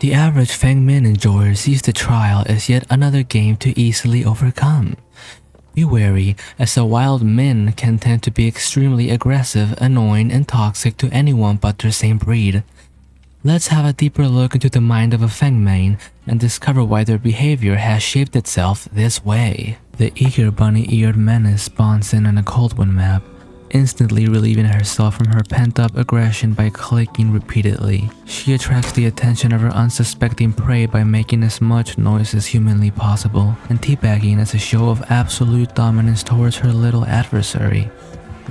The average Feng Min enjoyer sees the trial as yet another game to easily overcome. Be wary, as the wild Min can tend to be extremely aggressive, annoying, and toxic to anyone but their same breed. Let's have a deeper look into the mind of a Feng Main and discover why their behavior has shaped itself this way. The eager bunny-eared menace spawns in on a Coldwind map, instantly relieving herself from her pent-up aggression by clicking repeatedly. She attracts the attention of her unsuspecting prey by making as much noise as humanly possible, and teabagging as a show of absolute dominance towards her little adversary.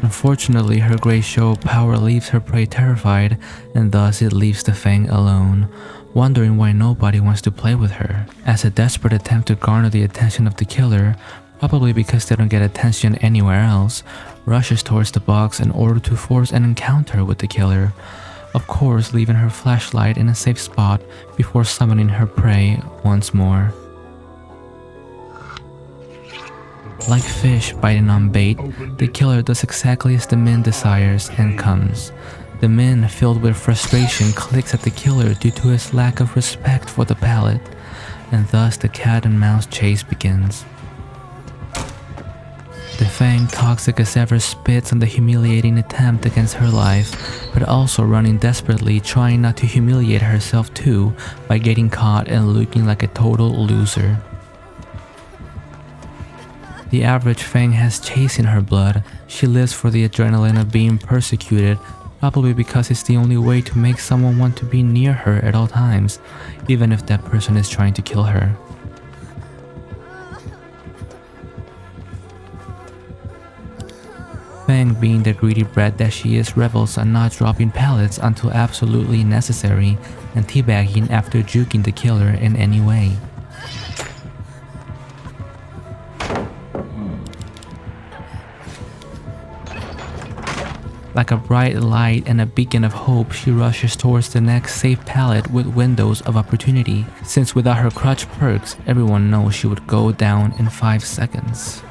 Unfortunately, her great show of power leaves her prey terrified, and thus it leaves the Feng alone, wondering why nobody wants to play with her. As a desperate attempt to garner the attention of the killer, probably because they don't get attention anywhere else, rushes towards the box in order to force an encounter with the killer, of course leaving her flashlight in a safe spot before summoning her prey once more. Like fish biting on bait, the killer does exactly as the Min desires and comes. The Min, filled with frustration, clicks at the killer due to his lack of respect for the palate, and thus the cat and mouse chase begins. The Feng, toxic as ever, spits on the humiliating attempt against her life, but also running desperately, trying not to humiliate herself too by getting caught and looking like a total loser. The average Feng has chase in her blood. She lives for the adrenaline of being persecuted, probably because it's the only way to make someone want to be near her at all times, even if that person is trying to kill her. Feng, being the greedy brat that she is, revels on not dropping pallets until absolutely necessary and teabagging after juking the killer in any way. Like a bright light and a beacon of hope, she rushes towards the next safe pallet with windows of opportunity, since without her crutch perks, everyone knows she would go down in 5 seconds.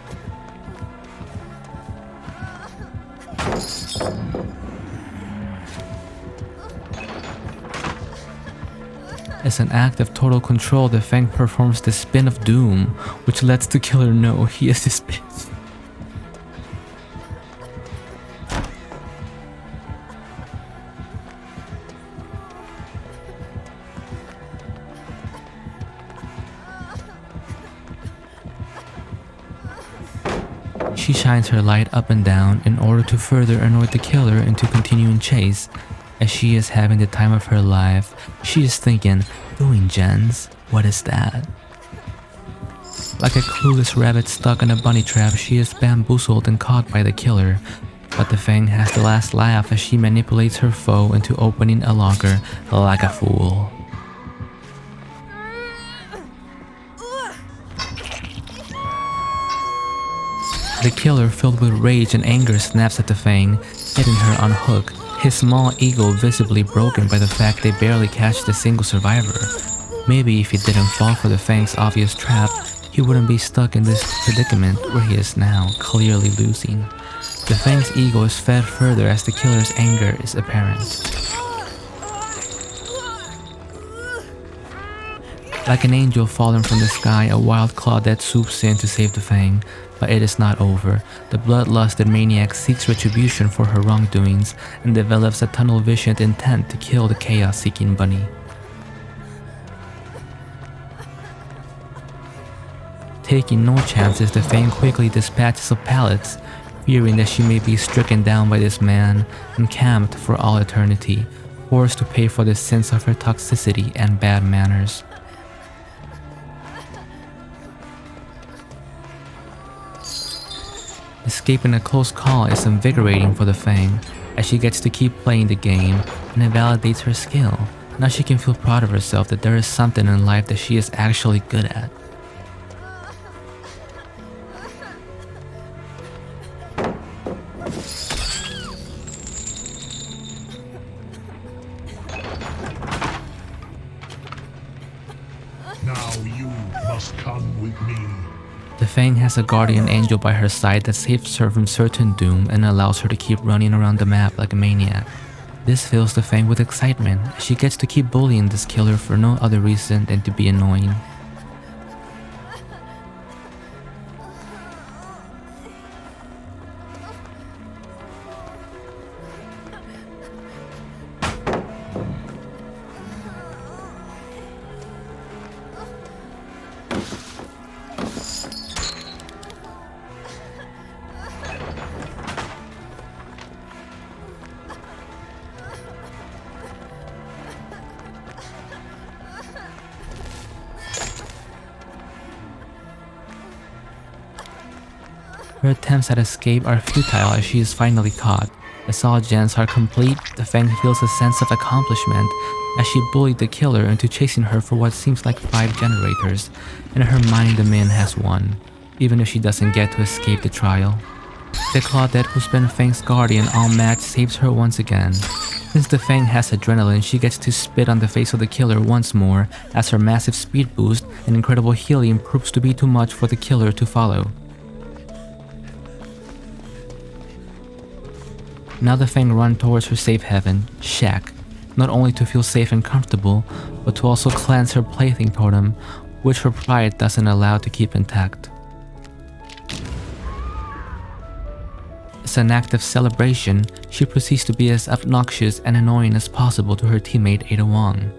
As an act of total control, the Feng performs the spin of doom, which lets the killer know he is his bitch. She shines her light up and down in order to further annoy the killer into continuing chase. As she is having the time of her life, she is thinking, doing gens? What is that? Like a clueless rabbit stuck in a bunny trap, she is bamboozled and caught by the killer. But the Feng has the last laugh as she manipulates her foe into opening a locker like a fool. The killer, filled with rage and anger, snaps at the Feng, hitting her on hook, his small ego visibly broken by the fact they barely catched a single survivor. Maybe if he didn't fall for the Feng's obvious trap, he wouldn't be stuck in this predicament where he is now, clearly losing. The Feng's ego is fed further as the killer's anger is apparent. Like an angel fallen from the sky, a wild Claudette swoops in to save the Feng. But it is not over. The bloodlusted maniac seeks retribution for her wrongdoings and develops a tunnel-visioned intent to kill the chaos-seeking bunny. Taking no chances, the Feng quickly dispatches of pallets, fearing that she may be stricken down by this man, encamped for all eternity, forced to pay for the sins of her toxicity and bad manners. Escaping a close call is invigorating for the Feng, as she gets to keep playing the game, and it validates her skill. Now she can feel proud of herself that there is something in life that she is actually good at. Now you must come with me. The Feng has a guardian angel by her side that saves her from certain doom and allows her to keep running around the map like a maniac. This fills the Feng with excitement. She gets to keep bullying this killer for no other reason than to be annoying. Her attempts at escape are futile as she is finally caught. As all gens are complete, the Feng feels a sense of accomplishment as she bullied the killer into chasing her for what seems like 5 generators. In her mind, the Min has won, even if she doesn't get to escape the trial. The Claudette, who's been Feng's guardian all match, saves her once again. Since the Feng has adrenaline, she gets to spit on the face of the killer once more as her massive speed boost and incredible healing proves to be too much for the killer to follow. Now the Feng run towards her safe haven, Shack, not only to feel safe and comfortable, but to also cleanse her plaything totem, which her pride doesn't allow to keep intact. As an act of celebration, she proceeds to be as obnoxious and annoying as possible to her teammate Ada Wong.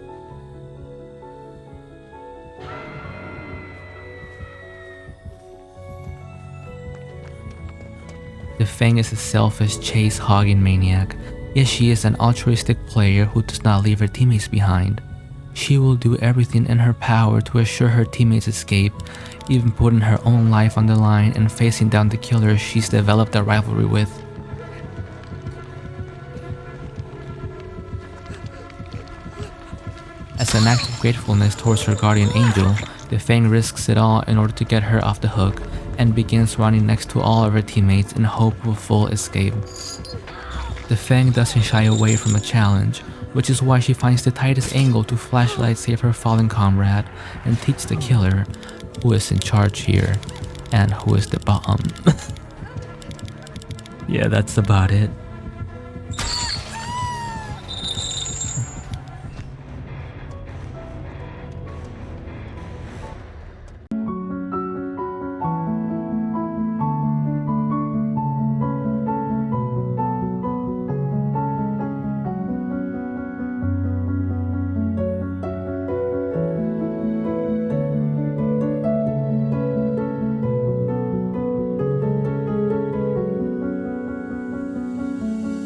The Feng is a selfish, chase-hogging maniac, yet she is an altruistic player who does not leave her teammates behind. She will do everything in her power to assure her teammates escape, even putting her own life on the line and facing down the killer she's developed a rivalry with. As an act of gratefulness towards her guardian angel, the Feng risks it all in order to get her off the hook, and begins running next to all of her teammates in hope of a full escape. The Feng doesn't shy away from a challenge, which is why she finds the tightest angle to flashlight save her fallen comrade and teach the killer who is in charge here and who is the bottom. Yeah, that's about it.